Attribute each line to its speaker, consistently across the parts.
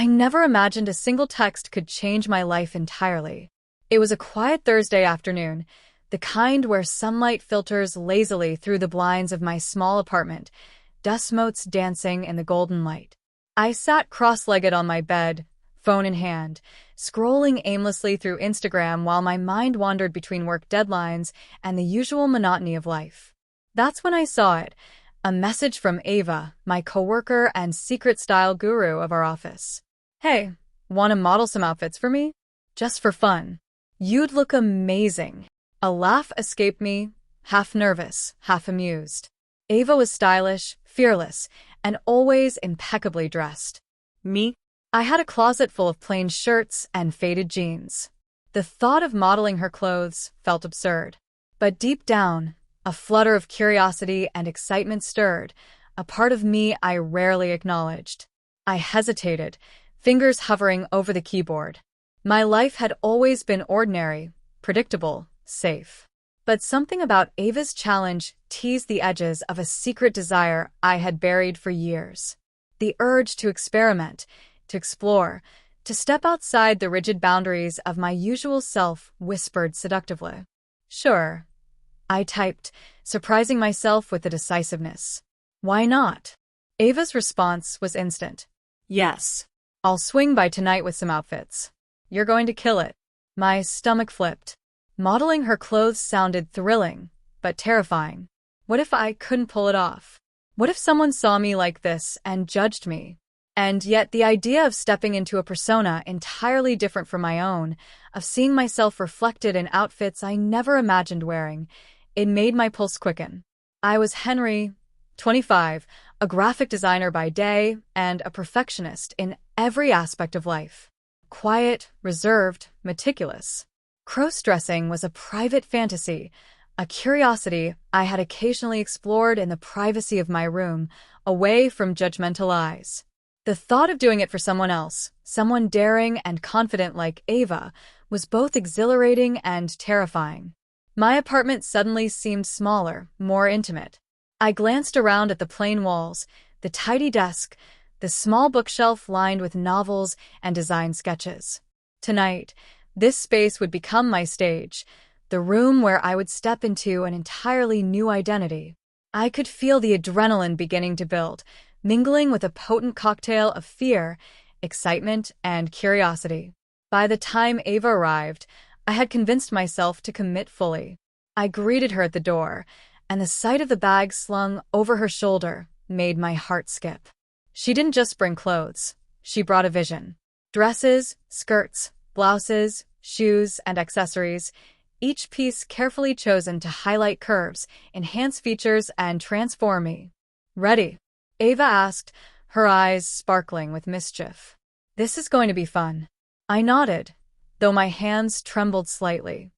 Speaker 1: I never imagined a single text could change my life entirely. It was a quiet Thursday afternoon, the kind where sunlight filters lazily through the blinds of my small apartment, dust motes dancing in the golden light. I sat cross-legged on my bed, phone in hand, scrolling aimlessly through Instagram while my mind wandered between work deadlines and the usual monotony of life. That's when I saw it, a message from Ava, my coworker and secret style guru of our office. "Hey, want to model some outfits for me? Just for fun. You'd look amazing." A laugh escaped me, half nervous, half amused. Ava was stylish, fearless, and always impeccably dressed. Me? I had a closet full of plain shirts and faded jeans. The thought of modeling her clothes felt absurd. But deep down, a flutter of curiosity and excitement stirred, a part of me I rarely acknowledged. I hesitated, fingers hovering over the keyboard. My life had always been ordinary, predictable, safe. But something about Ava's challenge teased the edges of a secret desire I had buried for years. The urge to experiment, to explore, to step outside the rigid boundaries of my usual self whispered seductively. "Sure," I typed, surprising myself with the decisiveness. "Why not?" Ava's response was instant. "Yes. I'll swing by tonight with some outfits. You're going to kill it." My stomach flipped. Modeling her clothes sounded thrilling, but terrifying. What if I couldn't pull it off? What if someone saw me like this and judged me? And yet the idea of stepping into a persona entirely different from my own, of seeing myself reflected in outfits I never imagined wearing, it made my pulse quicken. I was Henry, 25, a graphic designer by day and a perfectionist in every aspect of life. Quiet, reserved, meticulous. Crossdressing was a private fantasy, a curiosity I had occasionally explored in the privacy of my room, away from judgmental eyes. The thought of doing it for someone else, someone daring and confident like Ava, was both exhilarating and terrifying. My apartment suddenly seemed smaller, more intimate. I glanced around at the plain walls, the tidy desk, the small bookshelf lined with novels and design sketches. Tonight, this space would become my stage, the room where I would step into an entirely new identity. I could feel the adrenaline beginning to build, mingling with a potent cocktail of fear, excitement, and curiosity. By the time Ava arrived, I had convinced myself to commit fully. I greeted her at the door, and the sight of the bag slung over her shoulder made my heart skip. She didn't just bring clothes, she brought a vision. Dresses, skirts, blouses, shoes, and accessories, each piece carefully chosen to highlight curves, enhance features, and transform me. "Ready?" Ava asked, her eyes sparkling with mischief. "This is going to be fun." I nodded, though my hands trembled slightly.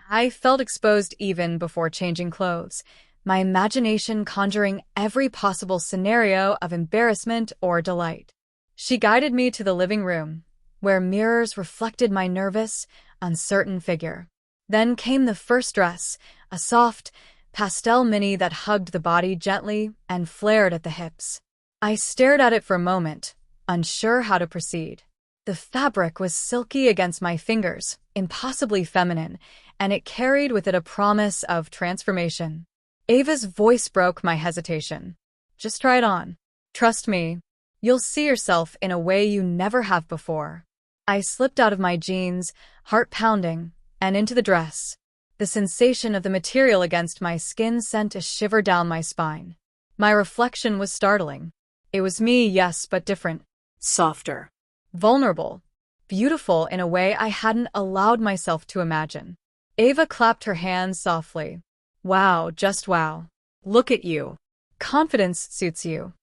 Speaker 1: I felt exposed even before changing clothes, my imagination conjuring every possible scenario of embarrassment or delight. She guided me to the living room, where mirrors reflected my nervous, uncertain figure. Then came the first dress, a soft, pastel mini that hugged the body gently and flared at the hips. I stared at it for a moment, unsure how to proceed. The fabric was silky against my fingers, impossibly feminine, and it carried with it a promise of transformation. Ava's voice broke my hesitation. "Just try it on. Trust me, you'll see yourself in a way you never have before." I slipped out of my jeans, heart pounding, and into the dress. The sensation of the material against my skin sent a shiver down my spine. My reflection was startling. It was me, yes, but different. Softer. Vulnerable. Beautiful in a way I hadn't allowed myself to imagine. Ava clapped her hands softly. "Wow, just wow. Look at you. Confidence suits you."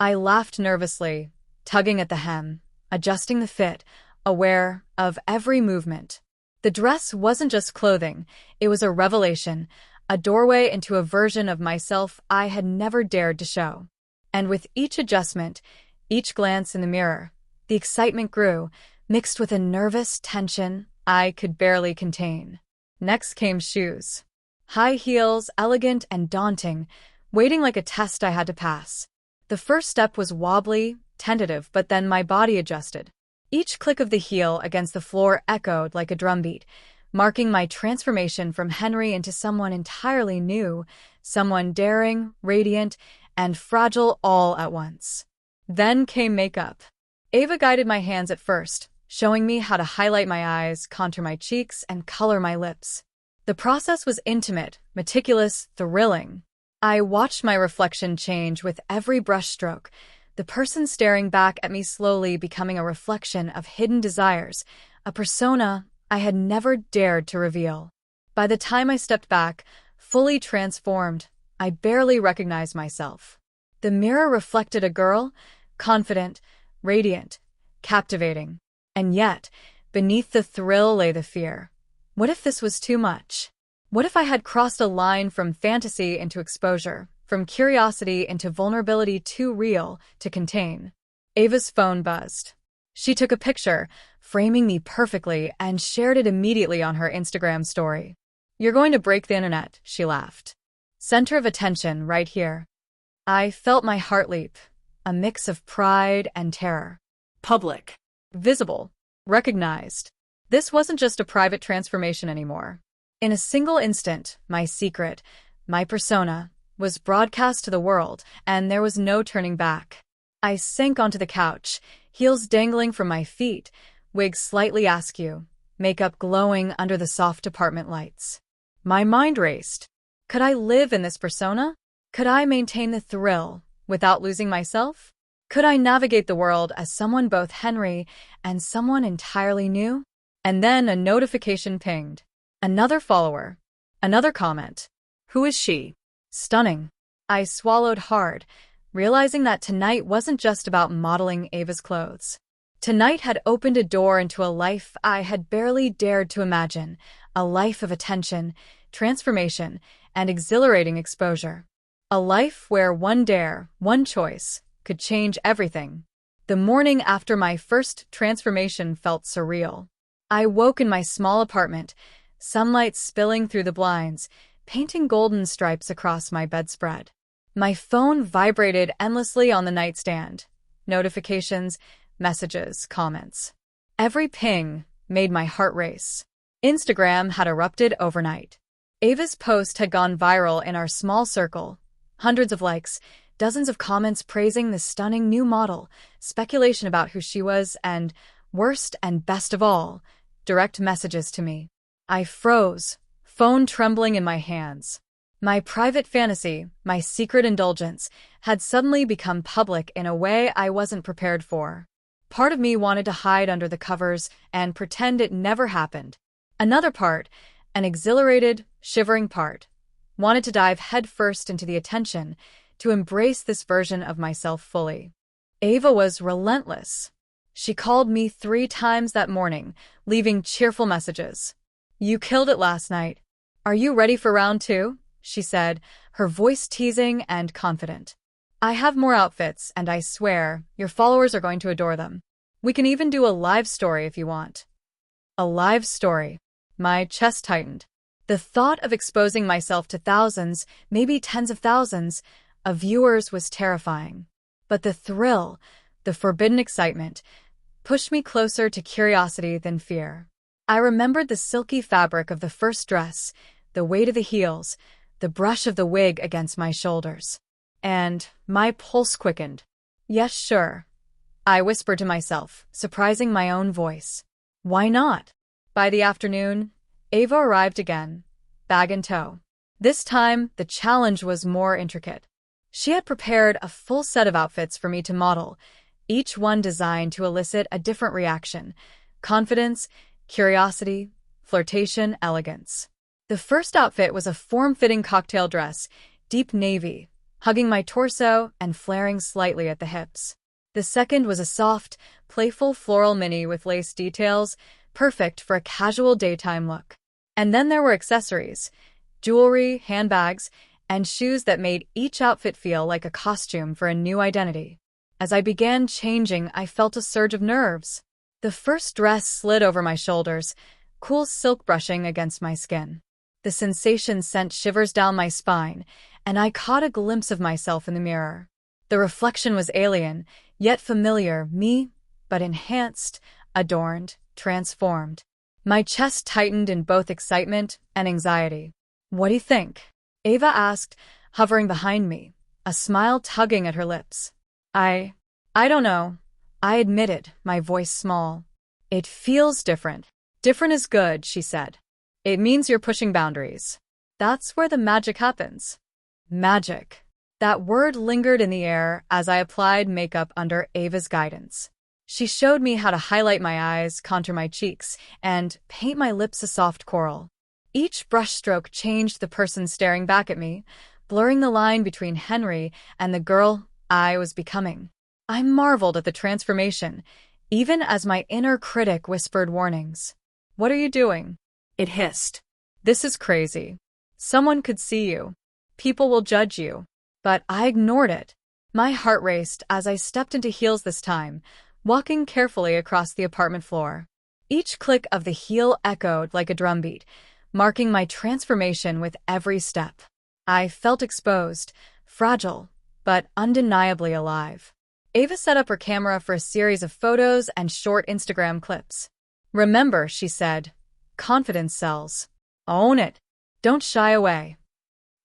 Speaker 1: I laughed nervously, tugging at the hem, adjusting the fit, aware of every movement. The dress wasn't just clothing, it was a revelation, a doorway into a version of myself I had never dared to show. And with each adjustment, each glance in the mirror, the excitement grew, mixed with a nervous tension I could barely contain. Next came shoes. High heels, elegant and daunting, waiting like a test I had to pass. The first step was wobbly, tentative, but then my body adjusted. Each click of the heel against the floor echoed like a drumbeat, marking my transformation from Henry into someone entirely new, someone daring, radiant, and fragile all at once. Then came makeup. Ava guided my hands at first, showing me how to highlight my eyes, contour my cheeks, and color my lips. The process was intimate, meticulous, thrilling. I watched my reflection change with every brushstroke, the person staring back at me slowly becoming a reflection of hidden desires, a persona I had never dared to reveal. By the time I stepped back, fully transformed, I barely recognized myself. The mirror reflected a girl, confident, radiant, captivating. And yet, beneath the thrill lay the fear. What if this was too much? What if I had crossed a line from fantasy into exposure, from curiosity into vulnerability too real to contain? Ava's phone buzzed. She took a picture, framing me perfectly, and shared it immediately on her Instagram story. "You're going to break the internet," she laughed. "Center of attention right here." I felt my heart leap, a mix of pride and terror. Public. Visible. Recognized. This wasn't just a private transformation anymore. In a single instant, my secret, my persona, was broadcast to the world, and there was no turning back. I sank onto the couch, heels dangling from my feet, wig slightly askew, makeup glowing under the soft apartment lights. My mind raced. Could I live in this persona? Could I maintain the thrill without losing myself? Could I navigate the world as someone both Henry and someone entirely new? And then a notification pinged. Another follower. Another comment. Who is she? Stunning. I swallowed hard, realizing that tonight wasn't just about modeling Ava's clothes. Tonight had opened a door into a life I had barely dared to imagine, a life of attention, transformation, and exhilarating exposure. A life where one dare, one choice, could change everything. The morning after my first transformation felt surreal. I woke in my small apartment, sunlight spilling through the blinds, painting golden stripes across my bedspread. My phone vibrated endlessly on the nightstand. Notifications, messages, comments. Every ping made my heart race. Instagram had erupted overnight. Ava's post had gone viral in our small circle. Hundreds of likes, dozens of comments praising the stunning new model, speculation about who she was, and, worst and best of all, direct messages to me. I froze, phone trembling in my hands. My private fantasy, my secret indulgence, had suddenly become public in a way I wasn't prepared for. Part of me wanted to hide under the covers and pretend it never happened. Another part, an exhilarated, shivering part, wanted to dive headfirst into the attention, to embrace this version of myself fully. Ava was relentless. She called me 3 times that morning, leaving cheerful messages. "You killed it last night. Are you ready for round 2? She said, her voice teasing and confident. "I have more outfits, and I swear, your followers are going to adore them. We can even do a live story if you want." A live story. My chest tightened. The thought of exposing myself to thousands, maybe tens of thousands, of viewers was terrifying. But the thrill, the forbidden excitement, pushed me closer to curiosity than fear. I remembered the silky fabric of the first dress, the weight of the heels, the brush of the wig against my shoulders. And my pulse quickened. "Yes, sure," I whispered to myself, surprising my own voice. "Why not?" By the afternoon, Ava arrived again, bag in tow. This time, the challenge was more intricate. She had prepared a full set of outfits for me to model, each one designed to elicit a different reaction: confidence, curiosity, flirtation, elegance. The first outfit was a form-fitting cocktail dress, deep navy, hugging my torso and flaring slightly at the hips. The second was a soft, playful floral mini with lace details, perfect for a casual daytime look. And then there were accessories, jewelry, handbags, and shoes that made each outfit feel like a costume for a new identity. As I began changing, I felt a surge of nerves. The first dress slid over my shoulders, cool silk brushing against my skin. The sensation sent shivers down my spine, and I caught a glimpse of myself in the mirror. The reflection was alien, yet familiar, me, but enhanced, adorned, transformed. My chest tightened in both excitement and anxiety. "What do you think?" Ava asked, hovering behind me, a smile tugging at her lips. I don't know," I admitted, my voice small. "It feels different." "Different is good," she said. "It means you're pushing boundaries. That's where the magic happens." Magic. That word lingered in the air as I applied makeup under Ava's guidance. She showed me how to highlight my eyes, contour my cheeks, and paint my lips a soft coral. Each brushstroke changed the person staring back at me, blurring the line between Henry and the girl I was becoming. I marveled at the transformation, even as my inner critic whispered warnings. "What are you doing?" It hissed. "This is crazy. Someone could see you. People will judge you." But I ignored it. My heart raced as I stepped into heels this time, walking carefully across the apartment floor. Each click of the heel echoed like a drumbeat, marking my transformation with every step. I felt exposed, fragile, but undeniably alive. Ava set up her camera for a series of photos and short Instagram clips. "Remember," she said, "confidence sells. Own it. Don't shy away."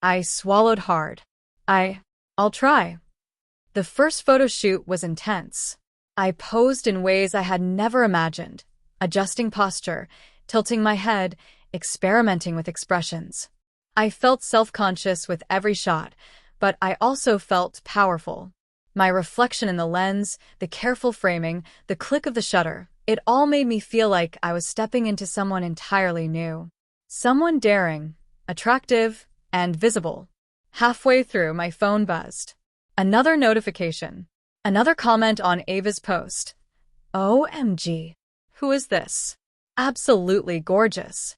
Speaker 1: I swallowed hard. I'll try." The first photo shoot was intense. I posed in ways I had never imagined, adjusting posture, tilting my head, experimenting with expressions. I felt self-conscious with every shot, but I also felt powerful. My reflection in the lens, the careful framing, the click of the shutter, it all made me feel like I was stepping into someone entirely new. Someone daring, attractive, and visible. Halfway through, my phone buzzed. Another notification. Another comment on Ava's post. "OMG. Who is this? Absolutely gorgeous."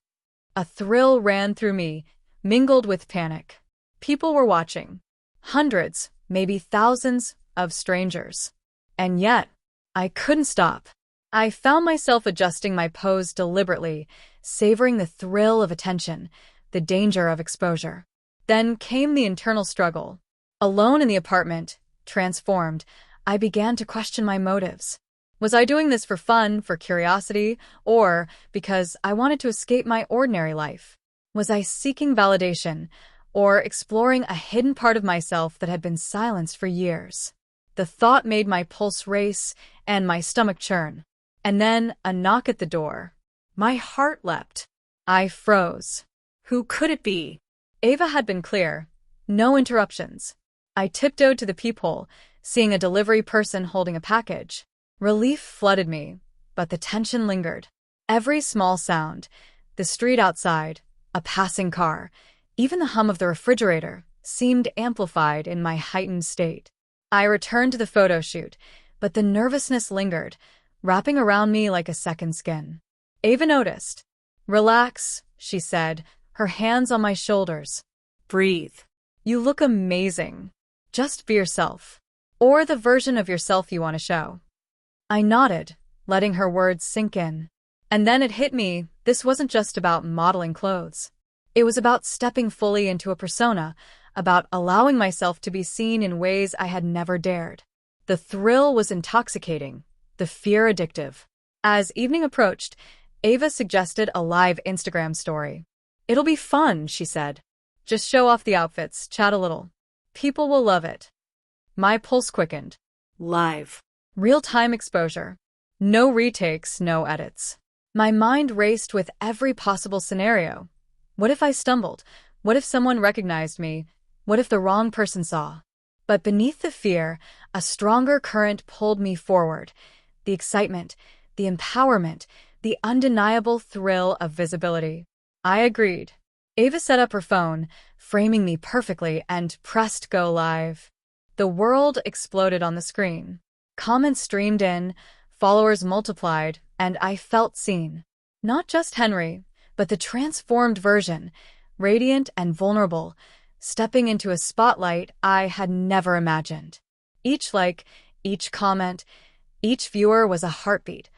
Speaker 1: A thrill ran through me, mingled with panic. People were watching. Hundreds, maybe thousands, of strangers. And yet, I couldn't stop. I found myself adjusting my pose deliberately, savoring the thrill of attention, the danger of exposure. Then came the internal struggle. Alone in the apartment, transformed, I began to question my motives. Was I doing this for fun, for curiosity, or because I wanted to escape my ordinary life? Was I seeking validation, or exploring a hidden part of myself that had been silenced for years? The thought made my pulse race and my stomach churn. And then a knock at the door. My heart leapt. I froze. Who could it be? Ava had been clear. No interruptions. I tiptoed to the peephole, seeing a delivery person holding a package. Relief flooded me, but the tension lingered. Every small sound, the street outside, a passing car, even the hum of the refrigerator, seemed amplified in my heightened state. I returned to the photo shoot, but the nervousness lingered, wrapping around me like a second skin. Ava noticed. "Relax," she said, her hands on my shoulders. "Breathe. You look amazing. Just be yourself. Or the version of yourself you want to show." I nodded, letting her words sink in. And then it hit me, this wasn't just about modeling clothes. It was about stepping fully into a persona, about allowing myself to be seen in ways I had never dared. The thrill was intoxicating, the fear addictive. As evening approached, Ava suggested a live Instagram story. "It'll be fun," she said. "Just show off the outfits, chat a little. People will love it." My pulse quickened. Live. Real-time exposure. No retakes, no edits. My mind raced with every possible scenario. What if I stumbled? What if someone recognized me? What if the wrong person saw? But beneath the fear, a stronger current pulled me forward. The excitement, the empowerment, the undeniable thrill of visibility. I agreed. Ava set up her phone, framing me perfectly, and pressed go live. The world exploded on the screen. Comments streamed in, followers multiplied, and I felt seen. Not just Henry, but the transformed version, radiant and vulnerable, stepping into a spotlight I had never imagined. Each like, each comment, each viewer was a heartbeat,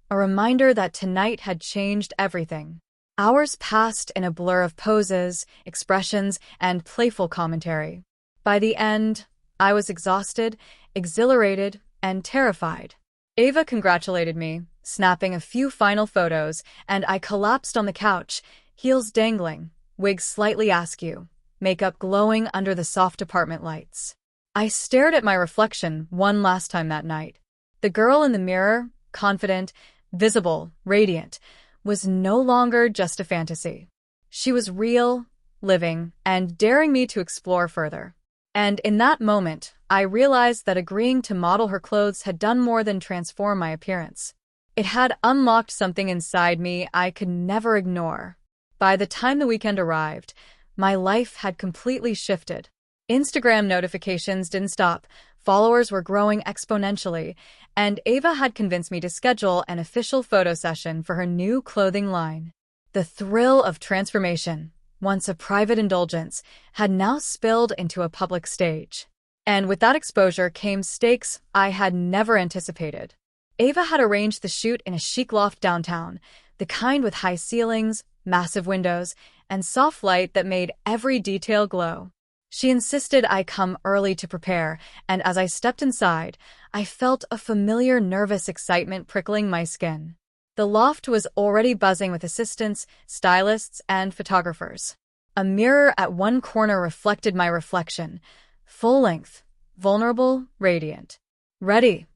Speaker 1: a reminder that tonight had changed everything. Hours passed in a blur of poses, expressions, and playful commentary. By the end, I was exhausted, exhilarated, and terrified. Ava congratulated me, snapping a few final photos, and I collapsed on the couch, heels dangling, wig slightly askew, makeup glowing under the soft apartment lights. I stared at my reflection one last time that night. The girl in the mirror, confident, visible, radiant, was no longer just a fantasy. She was real, living, and daring me to explore further. And in that moment, I realized that agreeing to model her clothes had done more than transform my appearance. It had unlocked something inside me I could never ignore. By the time the weekend arrived, my life had completely shifted. Instagram notifications didn't stop, followers were growing exponentially, and Ava had convinced me to schedule an official photo session for her new clothing line. The thrill of transformation, once a private indulgence, had now spilled into a public stage. And with that exposure came stakes I had never anticipated. Ava had arranged the shoot in a chic loft downtown, the kind with high ceilings, massive windows, and soft light that made every detail glow. She insisted I come early to prepare, and as I stepped inside, I felt a familiar nervous excitement prickling my skin. The loft was already buzzing with assistants, stylists, and photographers. A mirror at one corner reflected my reflection, full-length, vulnerable, radiant. "Ready?"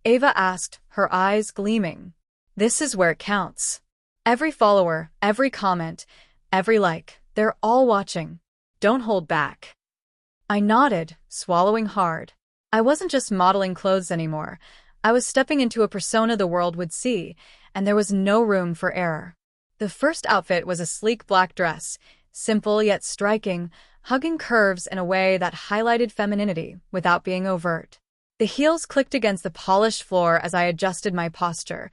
Speaker 1: Ava asked, her eyes gleaming. "This is where it counts. Every follower, every comment, every like, they're all watching. Don't hold back." I nodded, swallowing hard. I wasn't just modeling clothes anymore. I was stepping into a persona the world would see, and there was no room for error. The first outfit was a sleek black dress, simple yet striking, hugging curves in a way that highlighted femininity without being overt. The heels clicked against the polished floor as I adjusted my posture,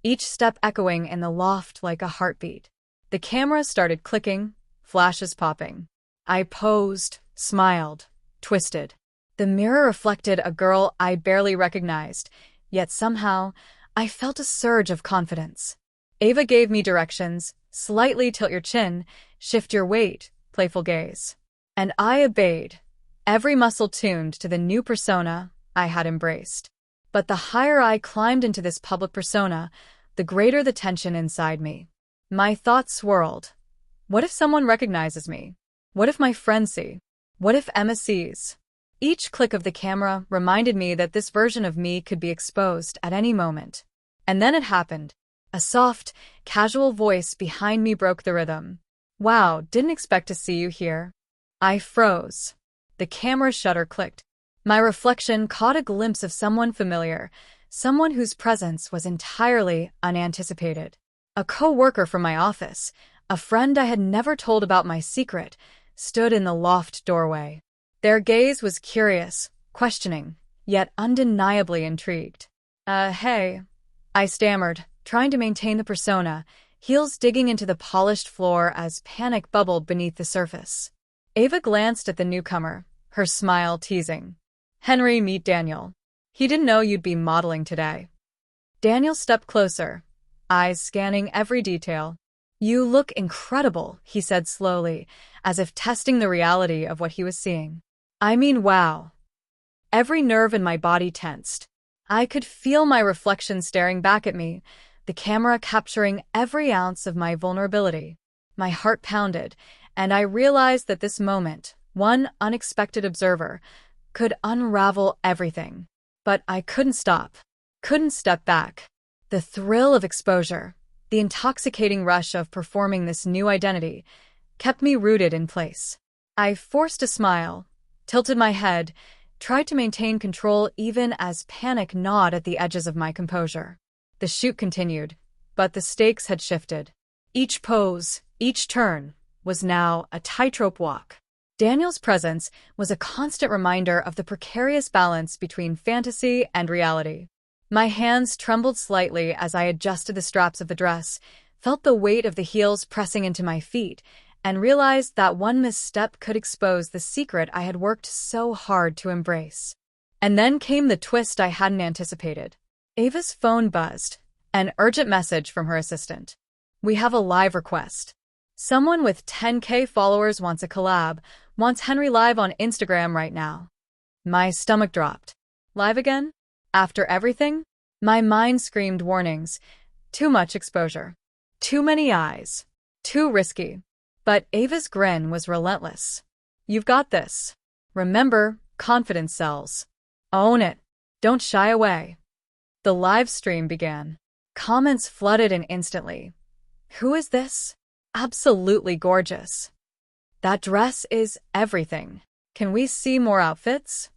Speaker 1: each step echoing in the loft like a heartbeat. The camera started clicking, flashes popping. I posed, smiled, twisted. The mirror reflected a girl I barely recognized, yet somehow, I felt a surge of confidence. Ava gave me directions: slightly tilt your chin, shift your weight, playful gaze. And I obeyed, every muscle tuned to the new persona I had embraced. But the higher I climbed into this public persona, the greater the tension inside me. My thoughts swirled. What if someone recognizes me? What if my friends see? What if Emma sees? Each click of the camera reminded me that this version of me could be exposed at any moment. And then it happened. A soft, casual voice behind me broke the rhythm. "Wow, didn't expect to see you here." I froze. The camera shutter clicked. My reflection caught a glimpse of someone familiar, someone whose presence was entirely unanticipated. A co-worker from my office, a friend I had never told about my secret, stood in the loft doorway. Their gaze was curious, questioning, yet undeniably intrigued. Hey," I stammered, trying to maintain the persona, heels digging into the polished floor as panic bubbled beneath the surface. Ava glanced at the newcomer, her smile teasing. "Henry, meet Daniel. He didn't know you'd be modeling today." Daniel stepped closer, eyes scanning every detail. "You look incredible," he said slowly, as if testing the reality of what he was seeing. I mean, wow. Every nerve in my body tensed. I could feel my reflection staring back at me, the camera capturing every ounce of my vulnerability. My heart pounded, and I realized that this moment, one unexpected observer, could unravel everything. But I couldn't stop, couldn't step back. The thrill of exposure, the intoxicating rush of performing this new identity, kept me rooted in place. I forced a smile, tilted my head, tried to maintain control even as panic gnawed at the edges of my composure. The shoot continued, but the stakes had shifted. Each pose, each turn, was now a tightrope walk. Daniel's presence was a constant reminder of the precarious balance between fantasy and reality. My hands trembled slightly as I adjusted the straps of the dress, felt the weight of the heels pressing into my feet, and realized that one misstep could expose the secret I had worked so hard to embrace. And then came the twist I hadn't anticipated. Ava's phone buzzed, an urgent message from her assistant. "We have a live request. Someone with 10K followers wants a collab, wants Henry live on Instagram right now." My stomach dropped. Live again? After everything? My mind screamed warnings. Too much exposure. Too many eyes. Too risky. But Ava's grin was relentless. You've got this. Remember, confidence sells. Own it. Don't shy away. The live stream began. Comments flooded in instantly. Who is this? Absolutely gorgeous. That dress is everything. Can we see more outfits?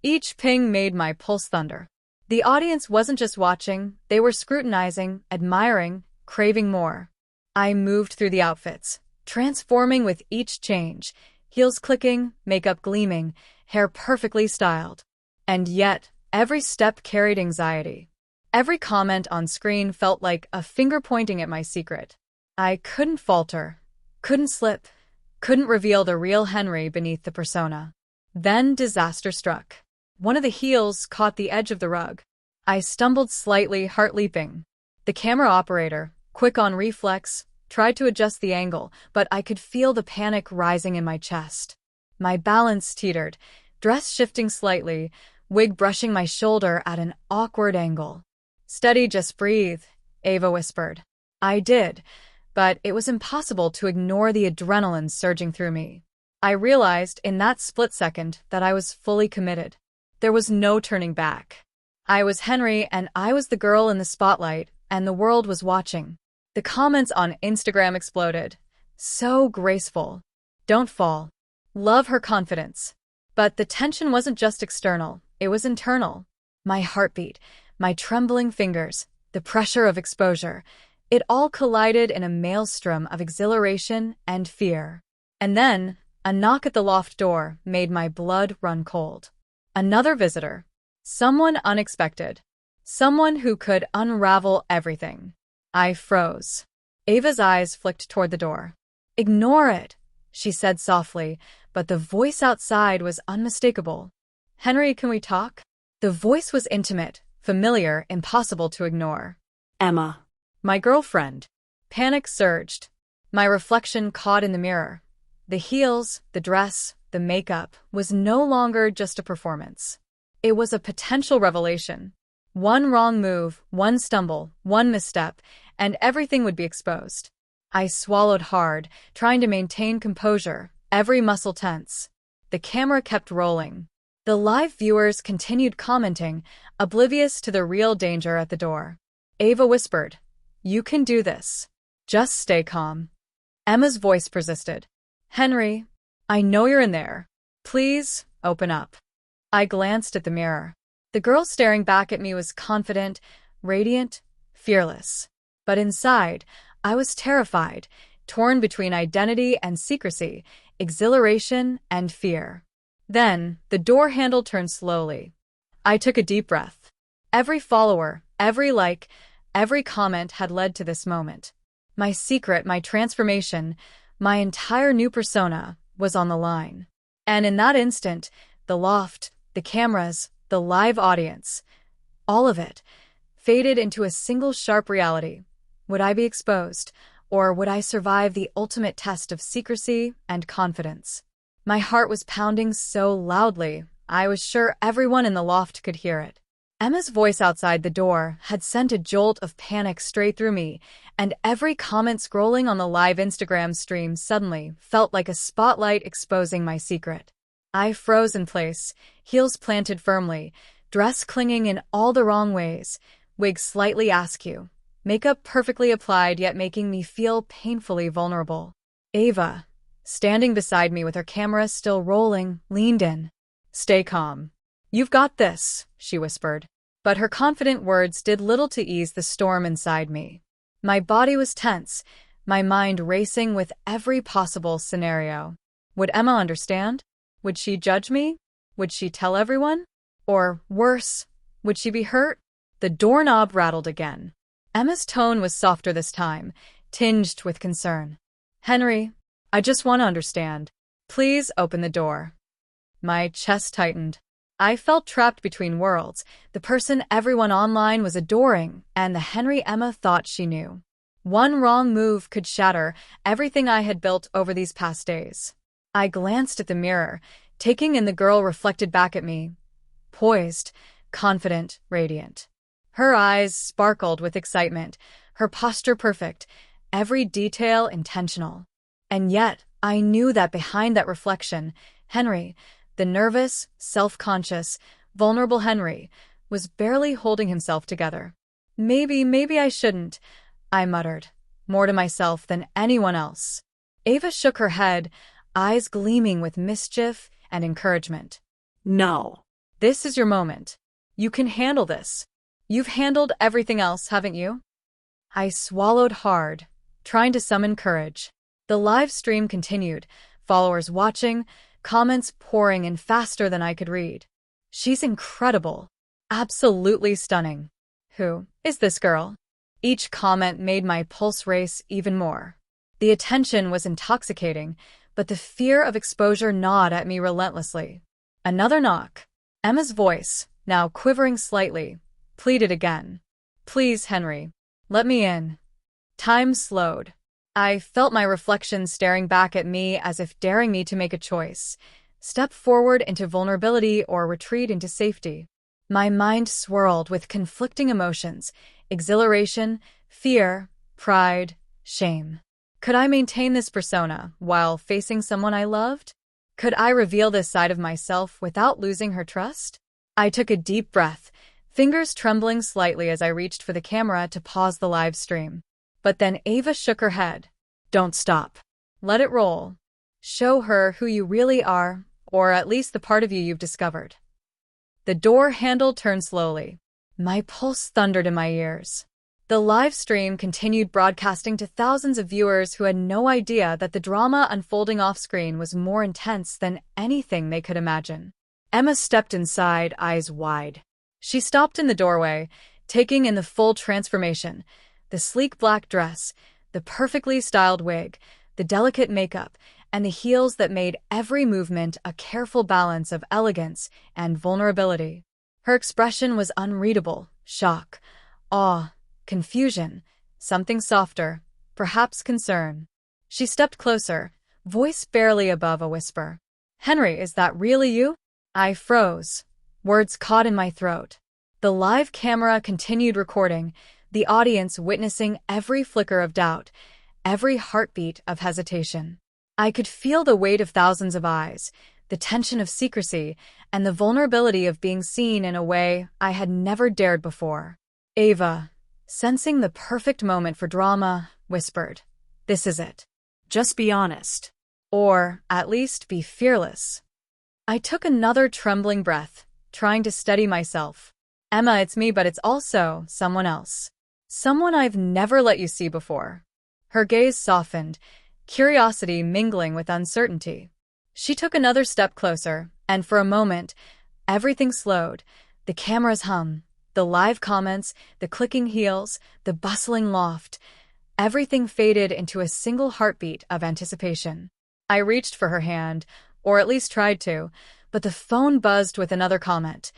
Speaker 1: Each ping made my pulse thunder. The audience wasn't just watching, they were scrutinizing, admiring, craving more. I moved through the outfits, transforming with each change, heels clicking, makeup gleaming, hair perfectly styled. And yet, every step carried anxiety. Every comment on screen felt like a finger pointing at my secret. I couldn't falter, couldn't slip, couldn't reveal the real Henry beneath the persona. Then disaster struck. One of the heels caught the edge of the rug. I stumbled slightly, heart leaping. The camera operator, quick on reflex, tried to adjust the angle, but I could feel the panic rising in my chest. My balance teetered, dress shifting slightly, wig brushing my shoulder at an awkward angle. Steady, just breathe, Ava whispered. I did, but it was impossible to ignore the adrenaline surging through me. I realized in that split second that I was fully committed. There was no turning back. I was Henry and I was the girl in the spotlight, and the world was watching. The comments on Instagram exploded. So graceful. Don't fall. Love her confidence. But the tension wasn't just external, it was internal. My heartbeat, my trembling fingers, the pressure of exposure, it all collided in a maelstrom of exhilaration and fear. And then, a knock at the loft door made my blood run cold. Another visitor. Someone unexpected. Someone who could unravel everything. I froze. Ava's eyes flicked toward the door. Ignore it, she said softly, but the voice outside was unmistakable. Henry, can we talk? The voice was intimate, familiar, impossible to ignore.
Speaker 2: Emma.
Speaker 1: My girlfriend. Panic surged. My reflection caught in the mirror. The heels, the dress, the makeup was no longer just a performance. It was a potential revelation. One wrong move, one stumble, one misstep, and everything would be exposed. I swallowed hard, trying to maintain composure, every muscle tense. The camera kept rolling. The live viewers continued commenting, oblivious to the real danger at the door. Ava whispered, "You can do this. Just stay calm." Emma's voice persisted. "Henry, I know you're in there. Please, open up." I glanced at the mirror. The girl staring back at me was confident, radiant, fearless. But inside, I was terrified, torn between identity and secrecy, exhilaration and fear. Then, the door handle turned slowly. I took a deep breath. Every follower, every like, every comment had led to this moment. My secret, my transformation, my entire new persona was on the line. And in that instant, the loft, the cameras, the live audience, all of it, faded into a single sharp reality. Would I be exposed, or would I survive the ultimate test of secrecy and confidence? My heart was pounding so loudly, I was sure everyone in the loft could hear it. Emma's voice outside the door had sent a jolt of panic straight through me, and every comment scrolling on the live Instagram stream suddenly felt like a spotlight exposing my secret. I froze in place, heels planted firmly, dress clinging in all the wrong ways, wig slightly askew, makeup perfectly applied yet making me feel painfully vulnerable. Ava, standing beside me with her camera still rolling, leaned in. "Stay calm. You've got this," she whispered. But her confident words did little to ease the storm inside me. My body was tense, my mind racing with every possible scenario. Would Emma understand? Would she judge me? Would she tell everyone? Or, worse, would she be hurt? The doorknob rattled again. Emma's tone was softer this time, tinged with concern. "Henry, I just want to understand. Please open the door." My chest tightened. I felt trapped between worlds, the person everyone online was adoring and the Henry Emma thought she knew. One wrong move could shatter everything I had built over these past days. I glanced at the mirror, taking in the girl reflected back at me, poised, confident, radiant. Her eyes sparkled with excitement, her posture perfect, every detail intentional. And yet, I knew that behind that reflection, Henry, the nervous, self-conscious, vulnerable Henry, was barely holding himself together. Maybe I shouldn't, I muttered, more to myself than anyone else. Ava shook her head, eyes gleaming with mischief and encouragement.
Speaker 2: No.
Speaker 1: This is your moment. You can handle this. You've handled everything else, haven't you? I swallowed hard, trying to summon courage. The live stream continued, followers watching, comments pouring in faster than I could read. She's incredible. Absolutely stunning. Who is this girl? Each comment made my pulse race even more. The attention was intoxicating, but the fear of exposure gnawed at me relentlessly. Another knock. Emma's voice, now quivering slightly, pleaded again. Please, Henry, let me in. Time slowed. I felt my reflection staring back at me as if daring me to make a choice. Step forward into vulnerability or retreat into safety. My mind swirled with conflicting emotions, exhilaration, fear, pride, shame. Could I maintain this persona while facing someone I loved? Could I reveal this side of myself without losing her trust? I took a deep breath, fingers trembling slightly as I reached for the camera to pause the live stream. But then Ava shook her head. Don't stop. Let it roll. Show her who you really are, or at least the part of you you've discovered. The door handle turned slowly. My pulse thundered in my ears. The live stream continued broadcasting to thousands of viewers who had no idea that the drama unfolding off-screen was more intense than anything they could imagine. Emma stepped inside, eyes wide. She stopped in the doorway, taking in the full transformation. The sleek black dress, the perfectly styled wig, the delicate makeup, and the heels that made every movement a careful balance of elegance and vulnerability. Her expression was unreadable, shock, awe, confusion, something softer, perhaps concern. She stepped closer, voice barely above a whisper. Henry, is that really you? I froze, words caught in my throat. The live camera continued recording, the audience witnessing every flicker of doubt, every heartbeat of hesitation. I could feel the weight of thousands of eyes, the tension of secrecy, and the vulnerability of being seen in a way I had never dared before. Ava, sensing the perfect moment for drama, whispered, "This is it. Just be honest. Or, at least, be fearless." I took another trembling breath, trying to steady myself. Emma, it's me, but it's also someone else. Someone I've never let you see before. Her gaze softened, curiosity mingling with uncertainty. She took another step closer, and for a moment, everything slowed. The camera's hum, the live comments, the clicking heels, the bustling loft. Everything faded into a single heartbeat of anticipation. I reached for her hand, or at least tried to, but the phone buzzed with another comment.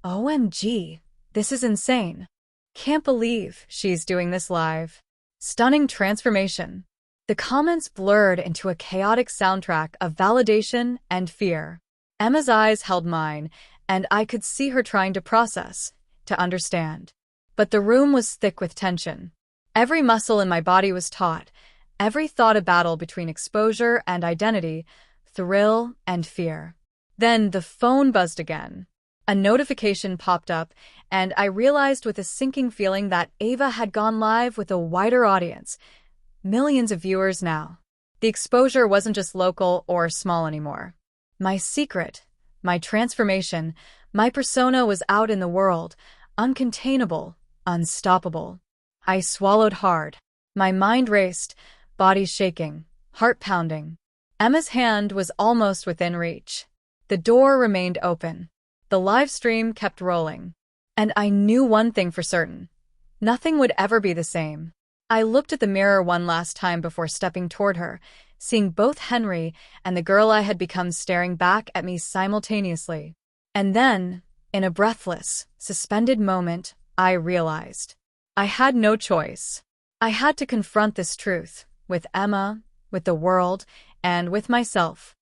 Speaker 1: OMG, this is insane. Can't believe she's doing this live. Stunning transformation. The comments blurred into a chaotic soundtrack of validation and fear. Emma's eyes held mine, and I could see her trying to process, to understand. But the room was thick with tension. Every muscle in my body was taut, every thought a battle between exposure and identity, thrill and fear. Then the phone buzzed again. A notification popped up, and I realized with a sinking feeling that Ava had gone live with a wider audience. Millions of viewers now. The exposure wasn't just local or small anymore. My secret, my transformation, my persona was out in the world, uncontainable, unstoppable. I swallowed hard. My mind raced, body shaking, heart pounding. Emma's hand was almost within reach. The door remained open. The live stream kept rolling. And I knew one thing for certain. Nothing would ever be the same. I looked at the mirror one last time before stepping toward her, seeing both Henry and the girl I had become staring back at me simultaneously. And then, in a breathless, suspended moment, I realized. I had no choice. I had to confront this truth, with Emma, with the world, and with myself.